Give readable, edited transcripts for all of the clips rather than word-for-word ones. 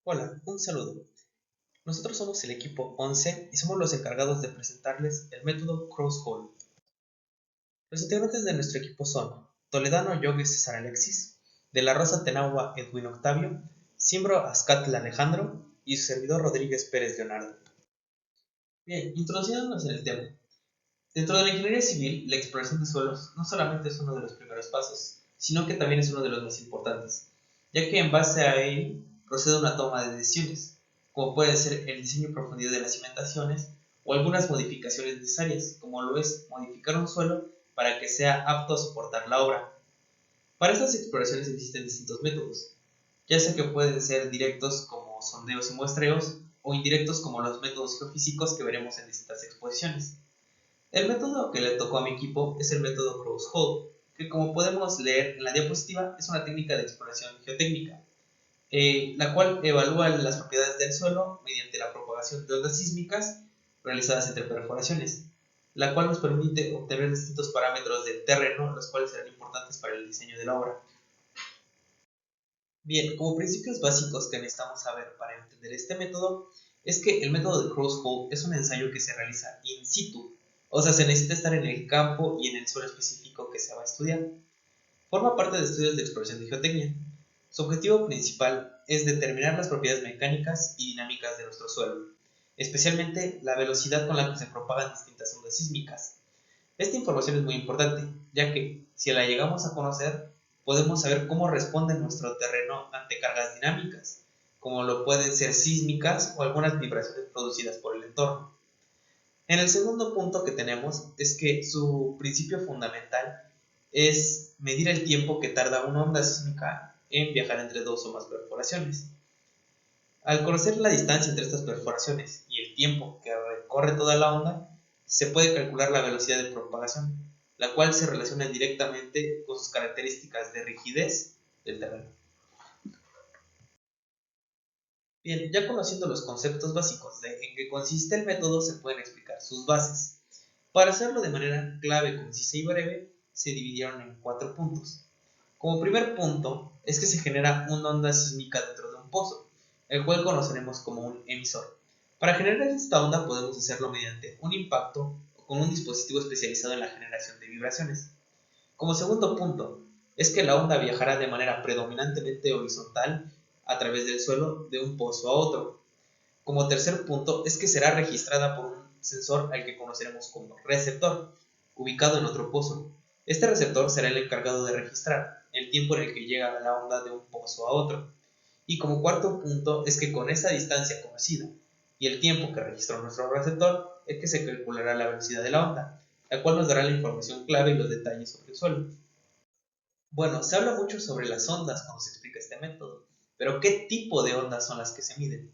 Hola, un saludo. Nosotros somos el equipo 11 y somos los encargados de presentarles el método Cross-Hall. Los integrantes de nuestro equipo son Toledano Yogue César Alexis, De la Rosa Tenagua Edwin Octavio, Simbro Azcatl Alejandro y su servidor Rodríguez Pérez Leonardo. Bien, introduciéndonos en el tema. Dentro de la ingeniería civil, la exploración de suelos no solamente es uno de los primeros pasos, sino que también es uno de los más importantes, ya que en base a él procede una toma de decisiones, como puede ser el diseño y profundidad de las cimentaciones o algunas modificaciones necesarias, como lo es modificar un suelo para que sea apto a soportar la obra. Para estas exploraciones existen distintos métodos, ya sea que pueden ser directos como sondeos y muestreos, o indirectos como los métodos geofísicos que veremos en distintas exposiciones. El método que le tocó a mi equipo es el método Cross-Hole, que como podemos leer en la diapositiva es una técnica de exploración geotécnica, la cual evalúa las propiedades del suelo mediante la propagación de ondas sísmicas realizadas entre perforaciones, la cual nos permite obtener distintos parámetros del terreno, los cuales serán importantes para el diseño de la obra. Bien, como principios básicos que necesitamos saber para entender este método, es que el método de Cross-Hole es un ensayo que se realiza in situ, o sea, se necesita estar en el campo y en el suelo específico que se va a estudiar. Forma parte de estudios de exploración de geotecnia. Su objetivo principal es determinar las propiedades mecánicas y dinámicas de nuestro suelo, especialmente la velocidad con la que se propagan distintas ondas sísmicas. Esta información es muy importante, ya que, si la llegamos a conocer, podemos saber cómo responde nuestro terreno ante cargas dinámicas, como lo pueden ser sísmicas o algunas vibraciones producidas por el entorno. En el segundo punto que tenemos es que su principio fundamental es medir el tiempo que tarda una onda sísmica en viajar entre dos o más perforaciones. Al conocer la distancia entre estas perforaciones y el tiempo que recorre toda la onda, se puede calcular la velocidad de propagación, la cual se relaciona directamente con sus características de rigidez del terreno. Bien, ya conociendo los conceptos básicos de en qué consiste el método, se pueden explicar sus bases. Para hacerlo de manera clave, concisa y breve, se dividieron en 4 puntos. Como primer punto, es que se genera una onda sísmica dentro de un pozo, el cual conoceremos como un emisor. Para generar esta onda podemos hacerlo mediante un impacto o con un dispositivo especializado en la generación de vibraciones. Como segundo punto, es que la onda viajará de manera predominantemente horizontal a través del suelo de un pozo a otro. Como tercer punto, es que será registrada por un sensor al que conoceremos como receptor, ubicado en otro pozo. Este receptor será el encargado de registrar el tiempo en el que llega la onda de un pozo a otro. Y como cuarto punto, es que con esa distancia conocida y el tiempo que registró nuestro receptor, es que se calculará la velocidad de la onda, la cual nos dará la información clave y los detalles sobre el suelo. Bueno, se habla mucho sobre las ondas cuando se explica este método, pero ¿qué tipo de ondas son las que se miden?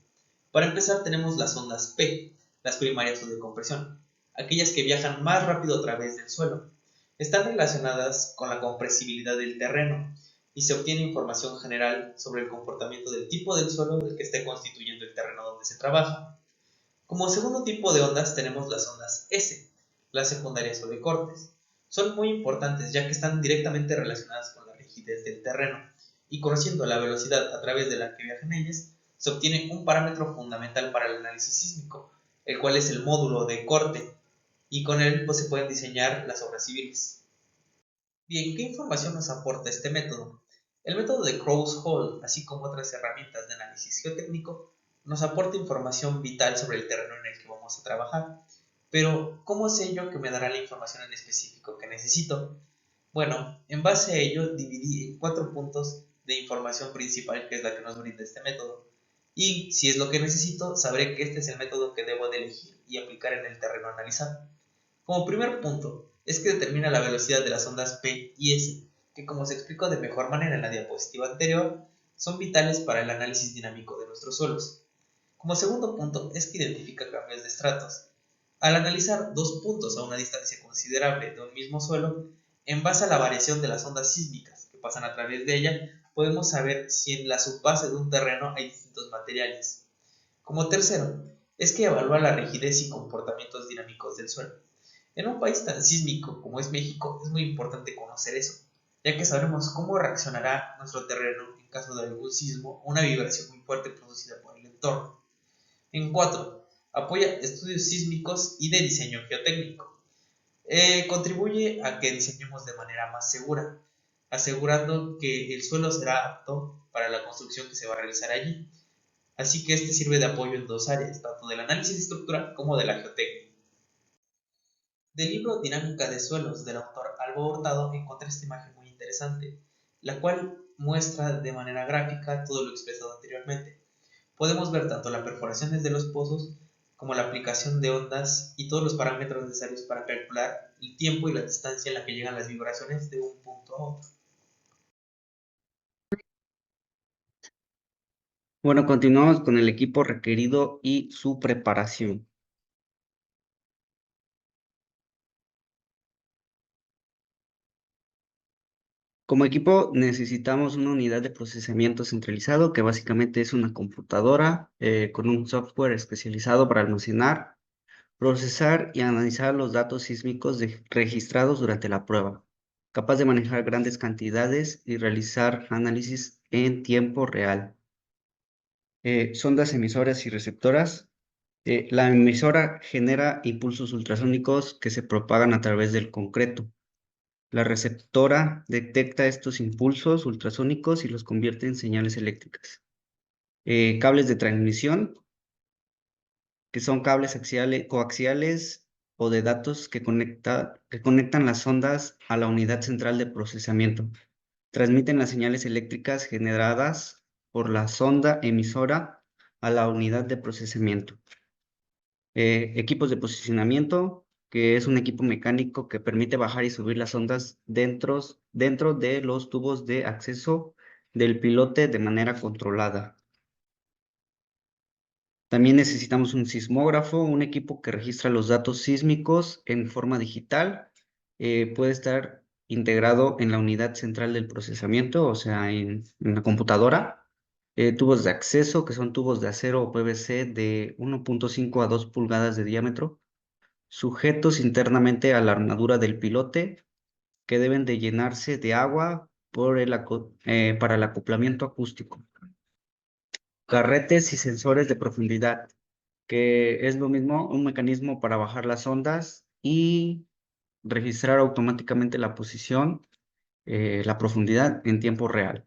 Para empezar tenemos las ondas P, las primarias o de compresión, aquellas que viajan más rápido a través del suelo. Están relacionadas con la compresibilidad del terreno y se obtiene información general sobre el comportamiento del tipo del suelo del que esté constituyendo el terreno donde se trabaja. Como segundo tipo de ondas tenemos las ondas S, las secundarias o de cortes. Son muy importantes ya que están directamente relacionadas con la rigidez del terreno y conociendo la velocidad a través de la que viajan ellas, se obtiene un parámetro fundamental para el análisis sísmico, el cual es el módulo de corte, y con él pues, se pueden diseñar las obras civiles. Bien, ¿qué información nos aporta este método? El método de Cross-Hole, así como otras herramientas de análisis geotécnico, nos aporta información vital sobre el terreno en el que vamos a trabajar. Pero, ¿cómo sé yo que me dará la información en específico que necesito? Bueno, en base a ello dividí en 4 puntos de información principal que es la que nos brinda este método. Y si es lo que necesito, sabré que este es el método que debo de elegir y aplicar en el terreno analizado. Como primer punto, es que determina la velocidad de las ondas P y S, que como se explicó de mejor manera en la diapositiva anterior, son vitales para el análisis dinámico de nuestros suelos. Como segundo punto, es que identifica cambios de estratos. Al analizar dos puntos a una distancia considerable de un mismo suelo, en base a la variación de las ondas sísmicas que pasan a través de ella, podemos saber si en la subbase de un terreno hay distintos materiales. Como tercero, es que evalúa la rigidez y comportamientos dinámicos del suelo. En un país tan sísmico como es México, es muy importante conocer eso, ya que sabremos cómo reaccionará nuestro terreno en caso de algún sismo, una vibración muy fuerte producida por el entorno. En 4. Apoya estudios sísmicos y de diseño geotécnico. Contribuye a que diseñemos de manera más segura, asegurando que el suelo será apto para la construcción que se va a realizar allí. Así que este sirve de apoyo en dos áreas, tanto del análisis estructural como de la geotécnica. Del libro Dinámica de suelos del autor Alba Hurtado encontré esta imagen muy interesante, la cual muestra de manera gráfica todo lo expresado anteriormente. Podemos ver tanto la perforación desde los pozos como la aplicación de ondas y todos los parámetros necesarios para calcular el tiempo y la distancia en la que llegan las vibraciones de un punto a otro. Bueno, continuamos con el equipo requerido y su preparación. Como equipo necesitamos una unidad de procesamiento centralizado que básicamente es una computadora con un software especializado para almacenar, procesar y analizar los datos sísmicos registrados durante la prueba, capaz de manejar grandes cantidades y realizar análisis en tiempo real. Sondas emisoras y receptoras. La emisora genera impulsos ultrasónicos que se propagan a través del concreto. La receptora detecta estos impulsos ultrasónicos y los convierte en señales eléctricas. Cables de transmisión, que son cables coaxiales o de datos que conectan las ondas a la unidad central de procesamiento. Transmiten las señales eléctricas generadas por la sonda emisora a la unidad de procesamiento. Equipos de posicionamiento, que es un equipo mecánico que permite bajar y subir las ondas dentro de los tubos de acceso del pilote de manera controlada. También necesitamos un sismógrafo, un equipo que registra los datos sísmicos en forma digital. Puede estar integrado en la unidad central del procesamiento, o sea, en la computadora. Tubos de acceso, que son tubos de acero o PVC de 1.5 a 2 pulgadas de diámetro, sujetos internamente a la armadura del pilote, que deben de llenarse de agua para el acoplamiento acústico. Carretes y sensores de profundidad, que es lo mismo, un mecanismo para bajar las ondas y registrar automáticamente la posición, la profundidad en tiempo real.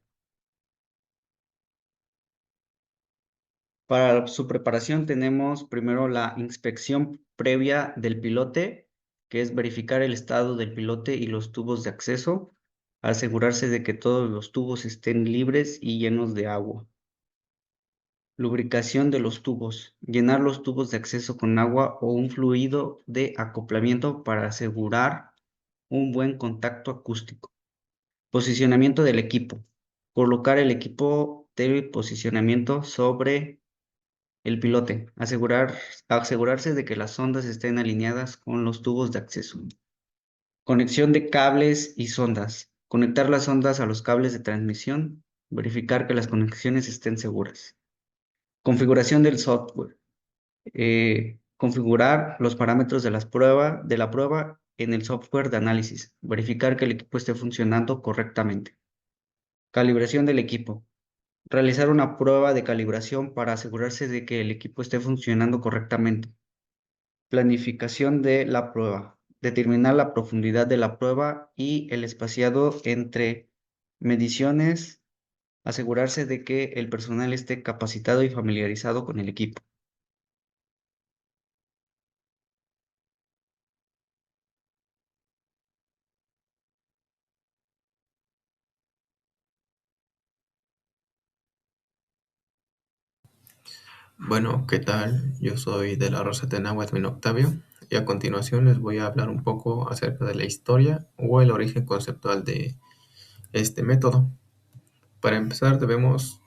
Para su preparación tenemos primero la inspección previa del pilote, que es verificar el estado del pilote y los tubos de acceso, asegurarse de que todos los tubos estén libres y llenos de agua. Lubricación de los tubos. Llenar los tubos de acceso con agua o un fluido de acoplamiento para asegurar un buen contacto acústico. Posicionamiento del equipo. Colocar el equipo de posicionamiento sobre el pilote. Asegurarse de que las ondas estén alineadas con los tubos de acceso. Conexión de cables y sondas. Conectar las ondas a los cables de transmisión. Verificar que las conexiones estén seguras. Configuración del software. Configurar los parámetros de la prueba en el software de análisis. Verificar que el equipo esté funcionando correctamente. Calibración del equipo. Realizar una prueba de calibración para asegurarse de que el equipo esté funcionando correctamente. Planificación de la prueba. Determinar la profundidad de la prueba y el espaciado entre mediciones. Asegurarse de que el personal esté capacitado y familiarizado con el equipo. Bueno, ¿qué tal? Yo soy de la Rosa Tenagua Edwin Octavio y a continuación les voy a hablar un poco acerca de la historia o el origen conceptual de este método. Para empezar debemos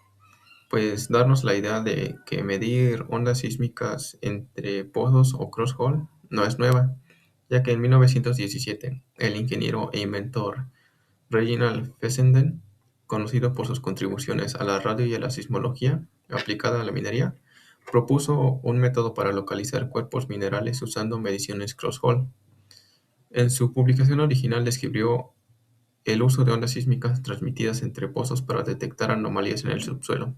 darnos la idea de que medir ondas sísmicas entre pozos o crosshole no es nueva, ya que en 1917 el ingeniero e inventor Reginald Fessenden, conocido por sus contribuciones a la radio y a la sismología aplicada a la minería, propuso un método para localizar cuerpos minerales usando mediciones crosshole. En su publicación original describió el uso de ondas sísmicas transmitidas entre pozos para detectar anomalías en el subsuelo.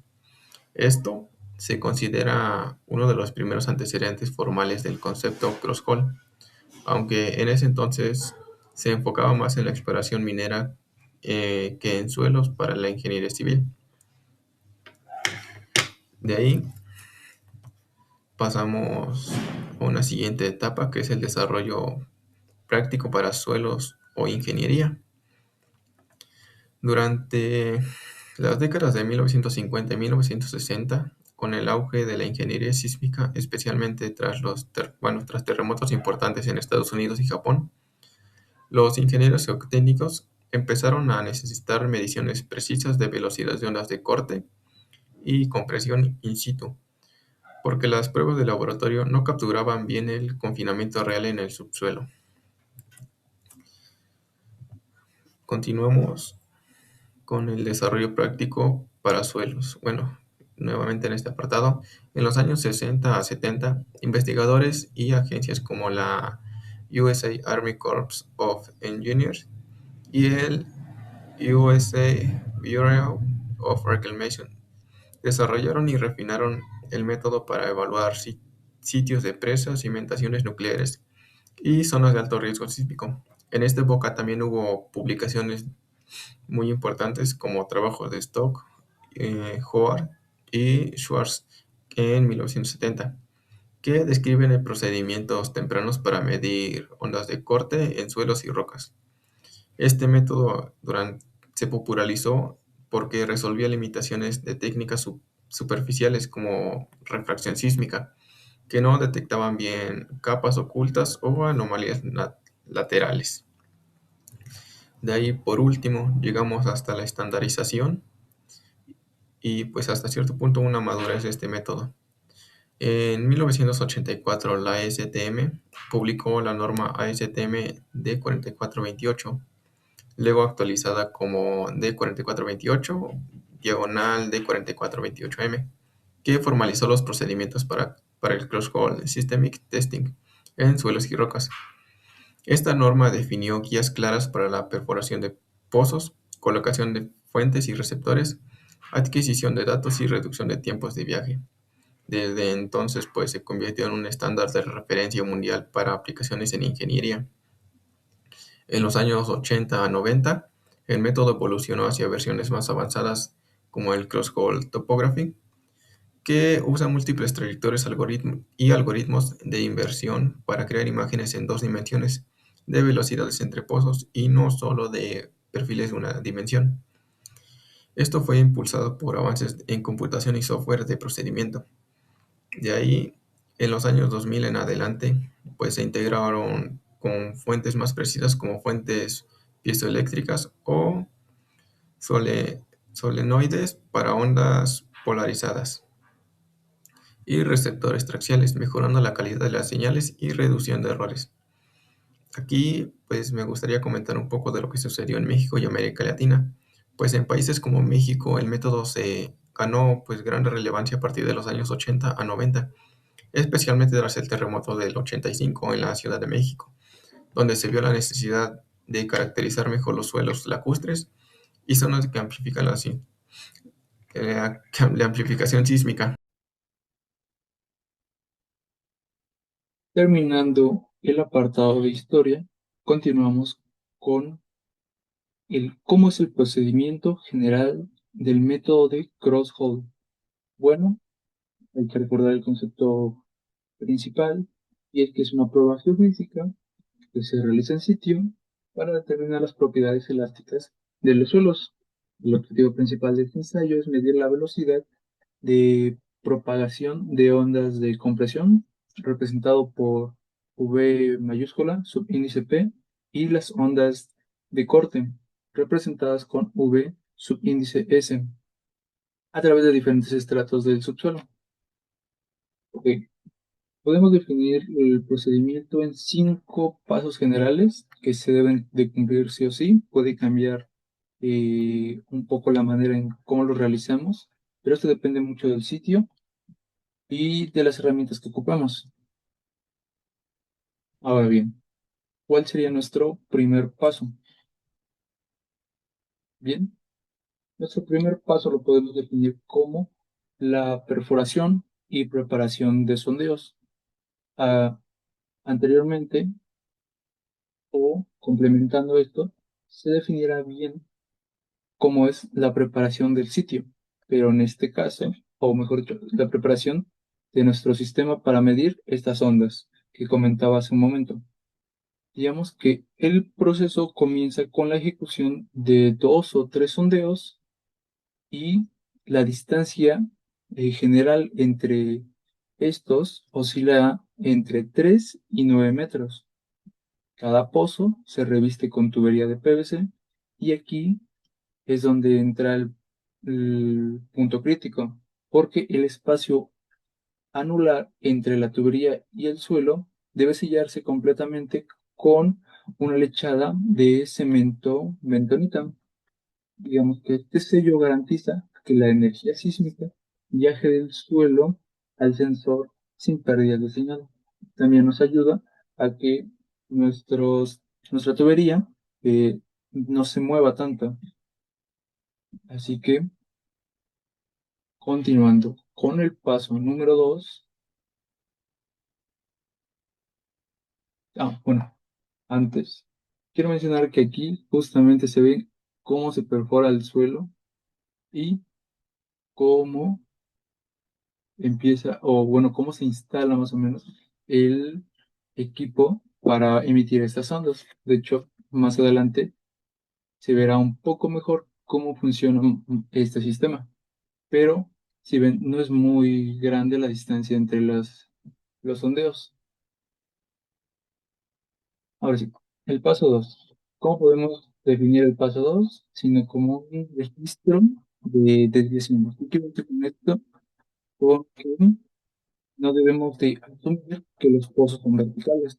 Esto se considera uno de los primeros antecedentes formales del concepto crosshole, aunque en ese entonces se enfocaba más en la exploración minera que en suelos para la ingeniería civil. De ahí pasamos a una siguiente etapa que es el desarrollo práctico para suelos o ingeniería. Durante las décadas de 1950 y 1960, con el auge de la ingeniería sísmica, especialmente tras tras terremotos importantes en Estados Unidos y Japón, los ingenieros geotécnicos empezaron a necesitar mediciones precisas de velocidades de ondas de corte y compresión in situ, porque las pruebas de laboratorio no capturaban bien el confinamiento real en el subsuelo. Continuamos con el desarrollo práctico para suelos. Bueno, nuevamente en este apartado, en los años 60 a 70, investigadores y agencias como la USA Army Corps of Engineers y el USA Bureau of Reclamation desarrollaron y refinaron el método para evaluar sitios de presas, cimentaciones nucleares y zonas de alto riesgo sísmico. En esta época también hubo publicaciones muy importantes como trabajos de Stock, Howard y Schwartz en 1970, que describen procedimientos tempranos para medir ondas de corte en suelos y rocas. Este método se popularizó porque resolvía limitaciones de técnicas superficiales como refracción sísmica, que no detectaban bien capas ocultas o anomalías laterales. De ahí, por último, llegamos hasta la estandarización y pues hasta cierto punto una madurez de este método. En 1984 la ASTM publicó la norma ASTM D4428, luego actualizada como D4428 diagonal D4428M, que formalizó los procedimientos para el Cross-Hole Systemic Testing en suelos y rocas. Esta norma definió guías claras para la perforación de pozos, colocación de fuentes y receptores, adquisición de datos y reducción de tiempos de viaje. Desde entonces, pues se convirtió en un estándar de referencia mundial para aplicaciones en ingeniería. En los años 80 a 90, el método evolucionó hacia versiones más avanzadas como el Cross-Hole Topography, que usa múltiples trayectorias y algoritmos de inversión para crear imágenes en dos dimensiones de velocidades entre pozos y no solo de perfiles de una dimensión. Esto fue impulsado por avances en computación y software de procedimiento. De ahí, en los años 2000 en adelante, pues se integraron con fuentes más precisas como fuentes piezoeléctricas o solenoides para ondas polarizadas y receptores traxiales, mejorando la calidad de las señales y reducción de errores. Aquí, pues me gustaría comentar un poco de lo que sucedió en México y América Latina. Pues en países como México el método se ganó pues gran relevancia a partir de los años 80 a 90, especialmente tras el terremoto del 85 en la Ciudad de México, donde se vio la necesidad de caracterizar mejor los suelos lacustres y zonas que amplifican la amplificación sísmica. Terminando el apartado de historia, continuamos con el cómo es el procedimiento general del método de Cross-Hole. Bueno, hay que recordar el concepto principal, y es que es una prueba geofísica que se realiza en sitio para determinar las propiedades elásticas de los suelos. El objetivo principal de este ensayo es medir la velocidad de propagación de ondas de compresión, representado por V mayúscula, subíndice P, y las ondas de corte, representadas con V subíndice S, a través de diferentes estratos del subsuelo. Ok. Podemos definir el procedimiento en 5 pasos generales que se deben de cumplir sí o sí. Puede cambiar un poco la manera en cómo lo realizamos, pero esto depende mucho del sitio y de las herramientas que ocupamos. Ahora bien, ¿cuál sería nuestro primer paso? Bien, nuestro primer paso lo podemos definir como la perforación y preparación de sondeos. Ah, Anteriormente, o complementando esto, se definirá bien cómo es la preparación del sitio, pero en este caso, o mejor dicho, la preparación de nuestro sistema para medir estas ondas que comentaba hace un momento. Digamos que el proceso comienza con la ejecución de 2 o 3 sondeos y la distancia general entre estos oscila entre 3 y 9 metros. Cada pozo se reviste con tubería de PVC y aquí es donde entra el punto crítico, porque el espacio anular entre la tubería y el suelo debe sellarse completamente con una lechada de cemento bentonita. Digamos que este sello garantiza que la energía sísmica viaje del suelo al sensor sin pérdida de señal. También nos ayuda a que nuestra tubería no se mueva tanto. Así que, continuando con el paso número 2, bueno, antes, quiero mencionar que aquí justamente se ve cómo se perfora el suelo y cómo empieza, o bueno, cómo se instala más o menos el equipo para emitir estas ondas. De hecho, más adelante se verá un poco mejor cómo funciona este sistema. Pero, si ven, no es muy grande la distancia entre los sondeos. Ahora sí, el paso 2. ¿Cómo podemos definir el paso 2? Sino como un registro de desviación. ¿Qué quiero decir con esto? Porque no debemos de asumir que los pozos son verticales.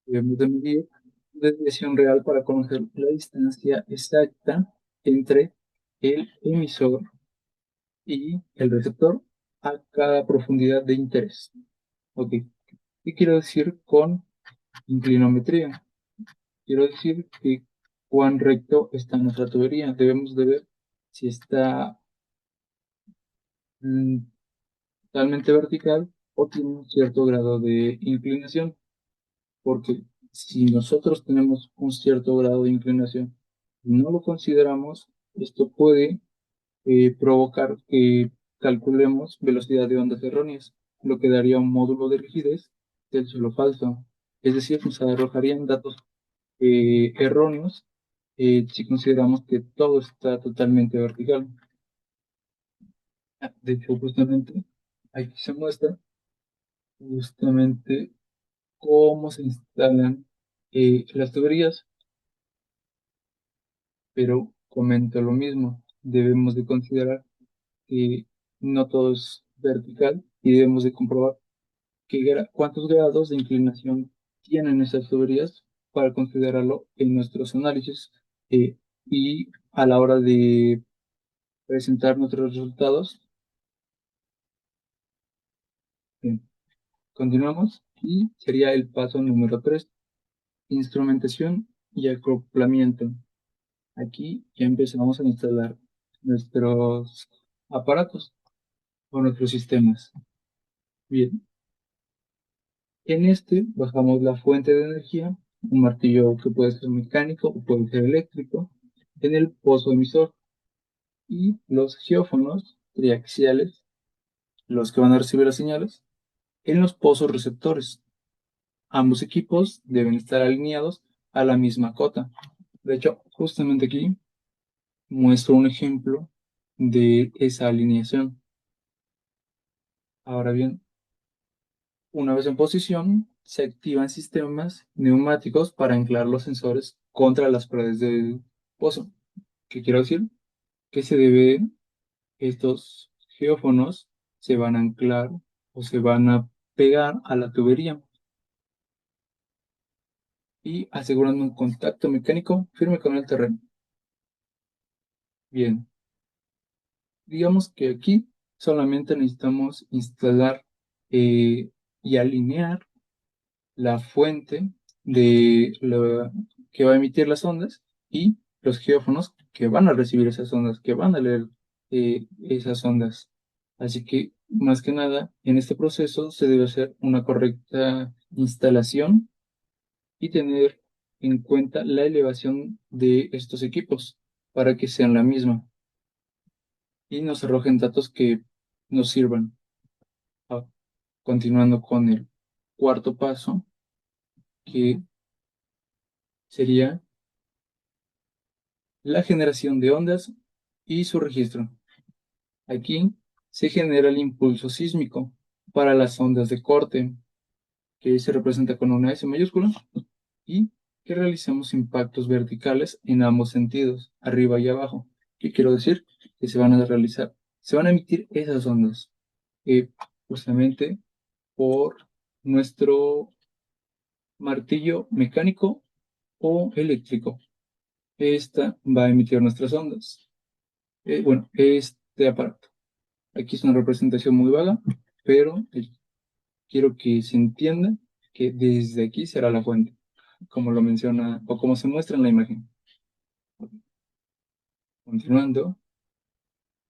Debemos de medir la desviación real para conocer la distancia exacta entre el emisor y el receptor a cada profundidad de interés. Ok, ¿qué quiero decir con inclinometría? Quiero decir que cuán recto está nuestra tubería. Debemos de ver si está mm, totalmente vertical o tiene un cierto grado de inclinación. Porque si nosotros tenemos un cierto grado de inclinación y no lo consideramos, esto puede provocar que calculemos velocidad de ondas erróneas, lo que daría un módulo de rigidez del suelo falso. Es decir, nos arrojarían datos erróneos si consideramos que todo está totalmente vertical. De hecho, justamente aquí se muestra justamente cómo se instalan las tuberías, pero comento lo mismo. Debemos de considerar que no todo es vertical y debemos de comprobar cuántos grados de inclinación tienen esas tuberías para considerarlo en nuestros análisis y a la hora de presentar nuestros resultados. Bien, continuamos y sería el paso número 3, instrumentación y acoplamiento. Aquí ya empezamos a instalar nuestros aparatos o nuestros sistemas. Bien, en este bajamos la fuente de energía, un martillo que puede ser mecánico o puede ser eléctrico, en el pozo emisor y los geófonos triaxiales, los que van a recibir las señales, en los pozos receptores. Ambos equipos deben estar alineados a la misma cota. De hecho, justamente aquí muestro un ejemplo de esa alineación. Ahora bien, una vez en posición, se activan sistemas neumáticos para anclar los sensores contra las paredes del pozo. ¿Qué quiero decir? Que estos geófonos se van a anclar o se van a pegar a la tubería y asegurando un contacto mecánico firme con el terreno. Bien, digamos que aquí solamente necesitamos instalar y alinear la fuente que va a emitir las ondas y los geófonos que van a recibir esas ondas, que van a leer esas ondas. Así que, más que nada, en este proceso se debe hacer una correcta instalación y tener en cuenta la elevación de estos equipos para que sean la misma y nos arrojen datos que nos sirvan. Ah, continuando con el cuarto paso, que sería la generación de ondas y su registro. Aquí se genera el impulso sísmico para las ondas de corte, que se representa con una S mayúscula, y que realizamos impactos verticales en ambos sentidos, arriba y abajo. ¿Qué quiero decir? Que se van a emitir esas ondas, justamente por nuestro martillo mecánico o eléctrico. Esta va a emitir nuestras ondas. Bueno, este aparato. Aquí es una representación muy vaga, pero quiero que se entienda que desde aquí será la fuente, como lo menciona o como se muestra en la imagen. Continuando,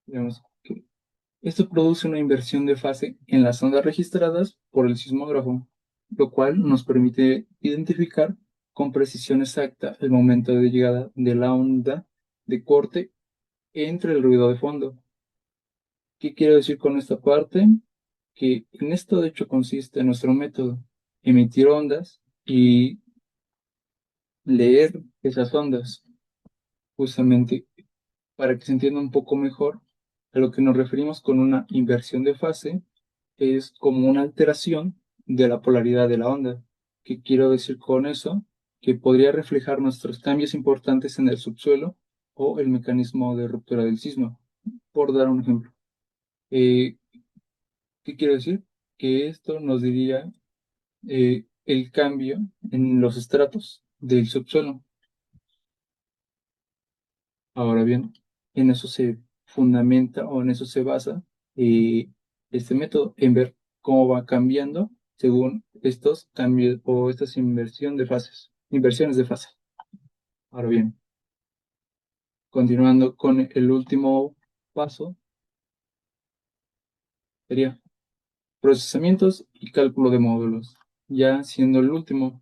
vemos que esto produce una inversión de fase en las ondas registradas por el sismógrafo, lo cual nos permite identificar con precisión exacta el momento de llegada de la onda de corte entre el ruido de fondo. ¿Qué quiero decir con esta parte? Que en esto de hecho consiste nuestro método, emitir ondas y leer esas ondas, justamente para que se entienda un poco mejor a lo que nos referimos con una inversión de fase, es como una alteración de la polaridad de la onda. ¿Qué quiero decir con eso? Que podría reflejar nuestros cambios importantes en el subsuelo o el mecanismo de ruptura del sismo, por dar un ejemplo. Eh, ¿Qué quiero decir? Que esto nos diría el cambio en los estratos del subsuelo. Ahora bien, en eso se fundamenta o en eso se basa eh, este método, en ver cómo va cambiando según estos cambios o estas inversiones de fase. Ahora bien, continuando con el último paso, sería procesamientos y cálculo de módulos, ya siendo el último.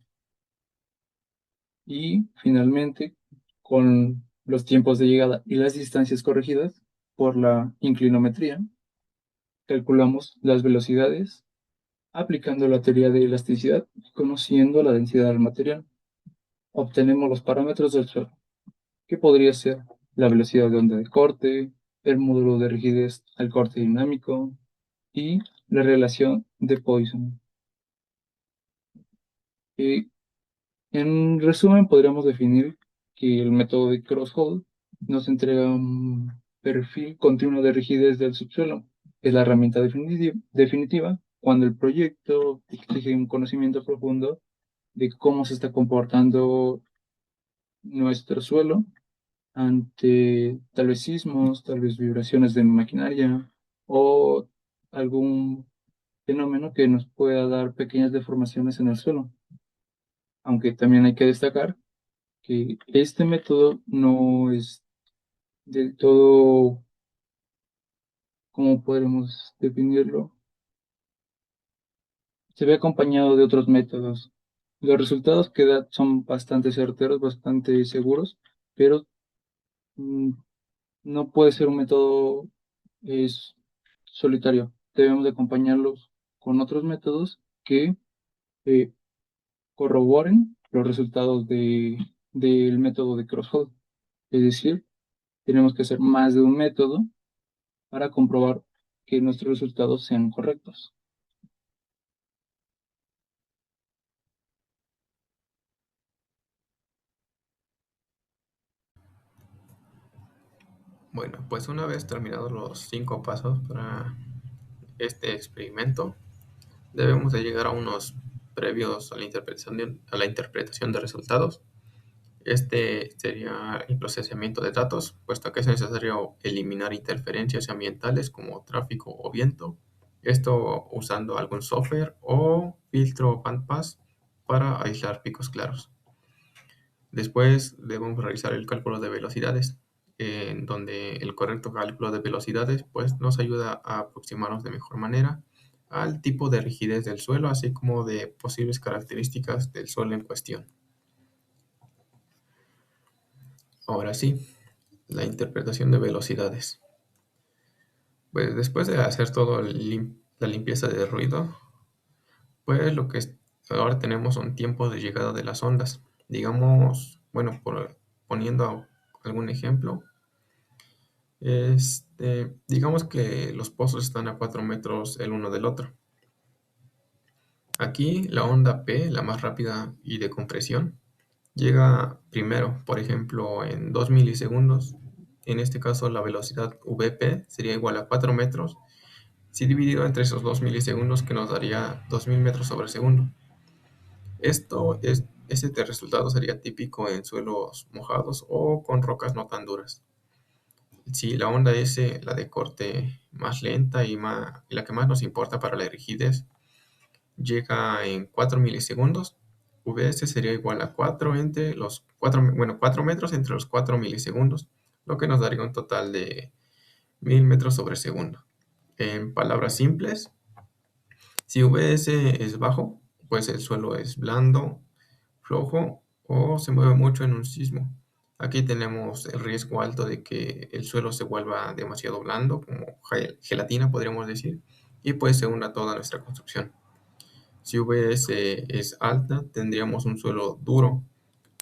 Y finalmente, con los tiempos de llegada y las distancias corregidas por la inclinometría, calculamos las velocidades aplicando la teoría de elasticidad y conociendo la densidad del material. Obtenemos los parámetros del suelo, que podría ser la velocidad de onda de corte, el módulo de rigidez al corte dinámico y la relación de Poisson. En resumen, podríamos definir que el método de Cross-Hole nos entrega un perfil continuo de rigidez del subsuelo. Es la herramienta definitiva cuando el proyecto exige un conocimiento profundo de cómo se está comportando nuestro suelo ante tal vez sismos, tal vez vibraciones de maquinaria o algún fenómeno que nos pueda dar pequeñas deformaciones en el suelo. Aunque también hay que destacar que este método no es del todo, ¿cómo podemos definirlo? Se ve acompañado de otros métodos. Los resultados que da son bastante certeros, bastante seguros, pero mm, no puede ser un método es solitario. Debemos de acompañarlos con otros métodos que eh, corroboren los resultados del método de Crosshold. Es decir, tenemos que hacer más de un método para comprobar que nuestros resultados sean correctos. Bueno, pues una vez terminados los 5 pasos para este experimento, debemos de llegar a unos previos a la interpretación de resultados. Este sería el procesamiento de datos, puesto que es necesario eliminar interferencias ambientales como tráfico o viento. Esto usando algún software o filtro bandpass para aislar picos claros. Después debemos realizar el cálculo de velocidades, en donde el correcto cálculo de velocidades pues, nos ayuda a aproximarnos de mejor manera al tipo de rigidez del suelo, así como de posibles características del suelo en cuestión. Ahora sí, la interpretación de velocidades. Pues después de hacer toda la limpieza de ruido, pues lo que ahora tenemos son tiempos de llegada de las ondas. Digamos, bueno, poniendo algún ejemplo, digamos que los pozos están a 4 metros el uno del otro. Aquí la onda P, la más rápida y de compresión, llega primero, por ejemplo, en 2 milisegundos. En este caso, la velocidad Vp sería igual a 4 metros, si dividido entre esos 2 milisegundos, que nos daría 2000 metros sobre segundo. Este resultado sería típico en suelos mojados o con rocas no tan duras. Si la onda S, la de corte más lenta y la que más nos importa para la rigidez, llega en 4 milisegundos, Vs sería igual a 4 entre los 4 metros entre los 4 milisegundos, lo que nos daría un total de 1000 metros sobre segundo. En palabras simples, si Vs es bajo, pues el suelo es blando, flojo o se mueve mucho en un sismo. Aquí tenemos el riesgo alto de que el suelo se vuelva demasiado blando, como gelatina podríamos decir, y pues se hunda toda nuestra construcción. Si Vs es alta, tendríamos un suelo duro,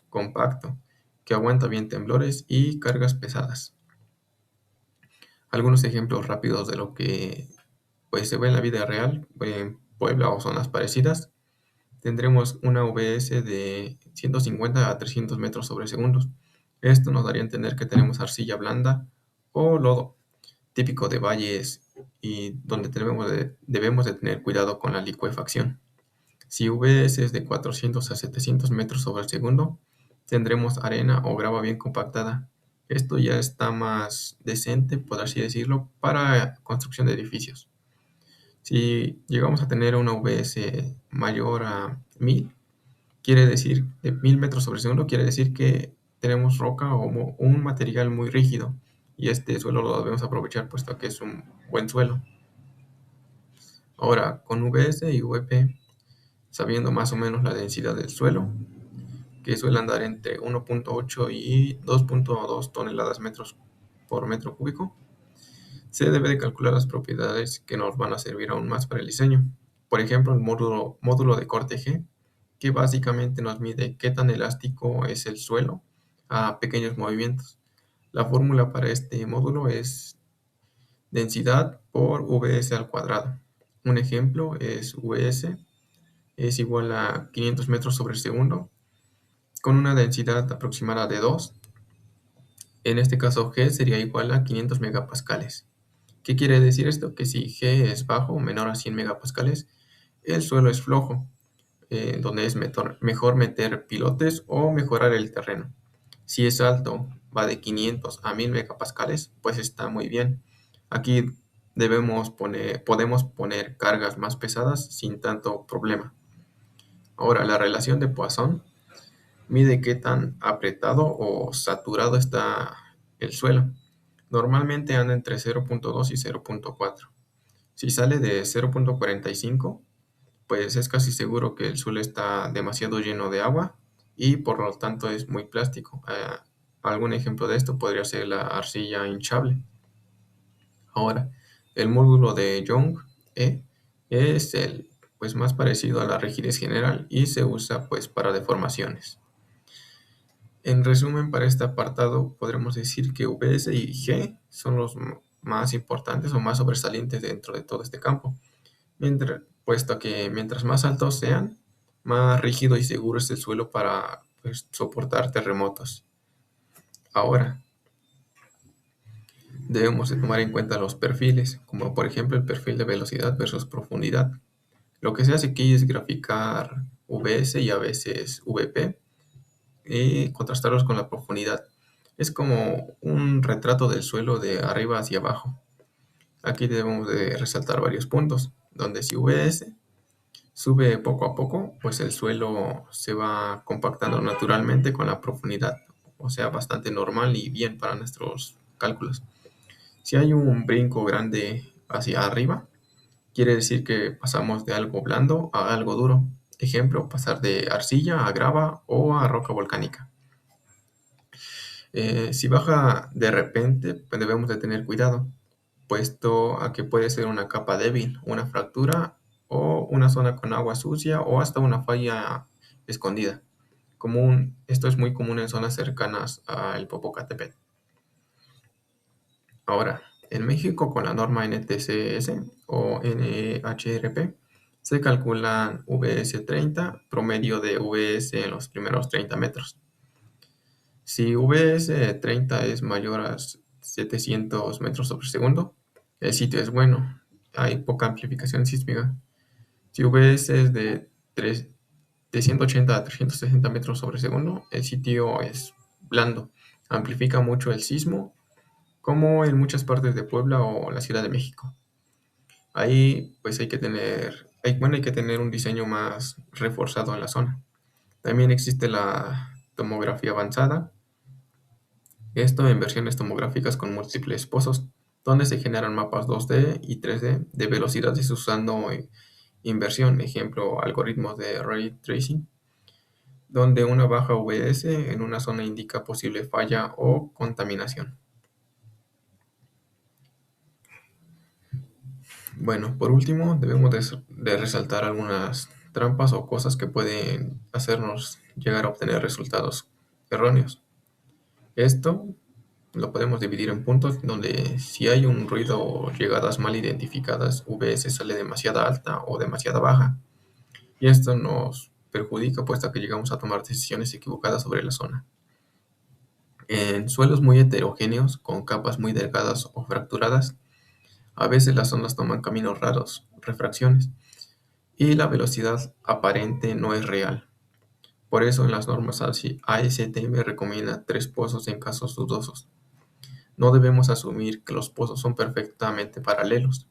compacto, que aguanta bien temblores y cargas pesadas. Algunos ejemplos rápidos de lo que pues, se ve en la vida real, en Puebla o zonas parecidas, tendremos una Vs de 150 a 300 metros sobre segundos. Esto nos daría a entender que tenemos arcilla blanda o lodo, típico de valles y donde debemos de tener cuidado con la licuefacción. Si Vs es de 400 a 700 metros sobre segundo, tendremos arena o grava bien compactada. Esto ya está más decente, por así decirlo, para construcción de edificios. Si llegamos a tener una Vs mayor a 1000, quiere decir, de 1000 metros sobre segundo, quiere decir que tenemos roca o un material muy rígido, y este suelo lo debemos aprovechar puesto que es un buen suelo. Ahora, con Vs y Vp, sabiendo más o menos la densidad del suelo, que suele andar entre 1.8 y 2.2 toneladas metros por metro cúbico, se debe de calcular las propiedades que nos van a servir aún más para el diseño. Por ejemplo, el módulo de corte G, que básicamente nos mide qué tan elástico es el suelo a pequeños movimientos. La fórmula para este módulo es densidad por Vs al cuadrado. Un ejemplo es Vs es igual a 500 metros sobre segundo, con una densidad aproximada de 2. En este caso, G sería igual a 500 megapascales. ¿Qué quiere decir esto? Que si G es bajo o menor a 100 megapascales, el suelo es flojo, donde es mejor meter pilotes o mejorar el terreno. Si es alto, va de 500 a 1000 megapascales, pues está muy bien. Aquí podemos poner cargas más pesadas sin tanto problema. Ahora, la relación de Poisson mide qué tan apretado o saturado está el suelo. Normalmente anda entre 0.2 y 0.4. Si sale de 0.45, pues es casi seguro que el suelo está demasiado lleno de agua y por lo tanto es muy plástico. Algún ejemplo de esto podría ser la arcilla hinchable. Ahora, el módulo de Young es el pues más parecido a la rigidez general y se usa pues para deformaciones. En resumen, para este apartado podremos decir que Vs y G son los más importantes o más sobresalientes dentro de todo este campo, puesto que mientras más altos sean, más rígido y seguro es el suelo para pues, soportar terremotos. Ahora, debemos de tomar en cuenta los perfiles, como por ejemplo el perfil de velocidad versus profundidad. Lo que se hace aquí es graficar Vs y a veces Vp y contrastarlos con la profundidad. Es como un retrato del suelo de arriba hacia abajo. Aquí debemos de resaltar varios puntos, donde si Vs Sube poco a poco, pues el suelo se va compactando naturalmente con la profundidad, o sea, bastante normal y bien para nuestros cálculos. Si hay un brinco grande hacia arriba, quiere decir que pasamos de algo blando a algo duro. Ejemplo, pasar de arcilla a grava o a roca volcánica. Si baja de repente, pues debemos de tener cuidado, puesto a que puede ser una capa débil, una fractura o una zona con agua sucia o hasta una falla escondida. Esto es muy común en zonas cercanas al Popocatépetl. Ahora, en México con la norma NTCS o NHRP se calculan VS30, promedio de VS en los primeros 30 metros. Si VS30 es mayor a 700 metros sobre segundo, el sitio es bueno, hay poca amplificación sísmica. Si VS es de 180 a 360 metros sobre segundo, el sitio es blando, amplifica mucho el sismo, como en muchas partes de Puebla o la Ciudad de México. Ahí pues hay que tener un diseño más reforzado en la zona. También existe la tomografía avanzada, esto en versiones tomográficas con múltiples pozos, donde se generan mapas 2D y 3D de velocidades usando inversión, ejemplo, algoritmos de ray tracing, donde una baja VS en una zona indica posible falla o contaminación. Bueno, por último, debemos de resaltar algunas trampas o cosas que pueden hacernos llegar a obtener resultados erróneos. Esto lo podemos dividir en puntos donde si hay un ruido o llegadas mal identificadas, VS sale demasiado alta o demasiado baja. Y esto nos perjudica puesto que llegamos a tomar decisiones equivocadas sobre la zona. En suelos muy heterogéneos, con capas muy delgadas o fracturadas, a veces las zonas toman caminos raros, refracciones, y la velocidad aparente no es real. Por eso en las normas ASTM recomienda 3 pozos en casos dudosos. No debemos asumir que los pozos son perfectamente paralelos,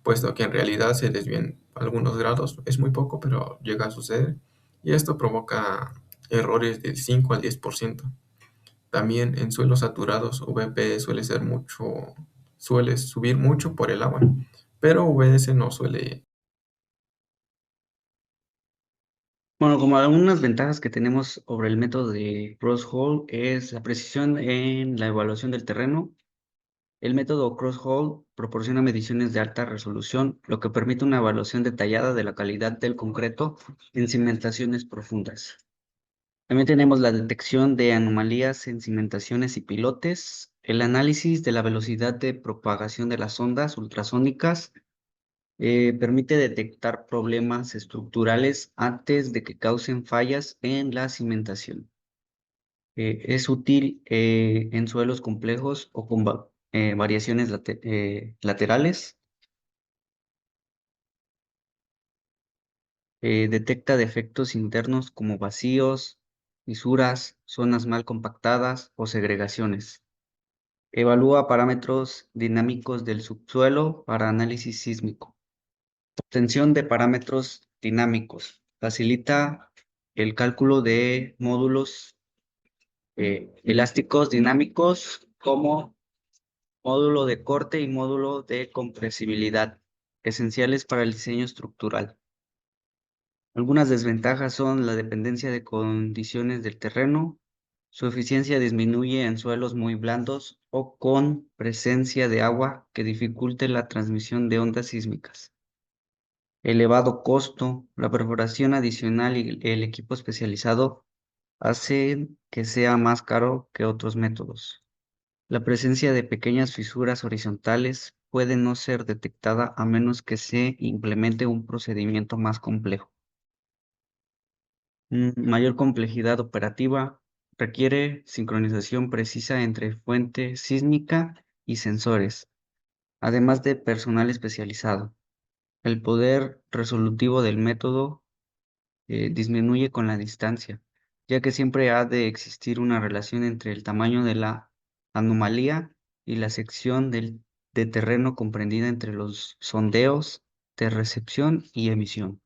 puesto que en realidad se desvían algunos grados, es muy poco, pero llega a suceder, y esto provoca errores del 5 al 10%. También en suelos saturados, VP suele subir mucho por el agua, pero VS no suele. Bueno, como algunas ventajas que tenemos sobre el método de Cross-Hole es la precisión en la evaluación del terreno. El método Cross-Hole proporciona mediciones de alta resolución, lo que permite una evaluación detallada de la calidad del concreto en cimentaciones profundas. También tenemos la detección de anomalías en cimentaciones y pilotes, el análisis de la velocidad de propagación de las ondas ultrasónicas, permite detectar problemas estructurales antes de que causen fallas en la cimentación. Es útil en suelos complejos o con variaciones laterales. Detecta defectos internos como vacíos, fisuras, zonas mal compactadas o segregaciones. Evalúa parámetros dinámicos del subsuelo para análisis sísmico. Obtención de parámetros dinámicos. Facilita el cálculo de módulos elásticos dinámicos como módulo de corte y módulo de compresibilidad, esenciales para el diseño estructural. Algunas desventajas son la dependencia de condiciones del terreno, su eficiencia disminuye en suelos muy blandos o con presencia de agua que dificulte la transmisión de ondas sísmicas. Elevado costo, la perforación adicional y el equipo especializado hacen que sea más caro que otros métodos. La presencia de pequeñas fisuras horizontales puede no ser detectada a menos que se implemente un procedimiento más complejo. Mayor complejidad operativa requiere sincronización precisa entre fuente sísmica y sensores, además de personal especializado. El poder resolutivo del método disminuye con la distancia, ya que siempre ha de existir una relación entre el tamaño de la anomalía y la sección de terreno comprendida entre los sondeos de recepción y emisión.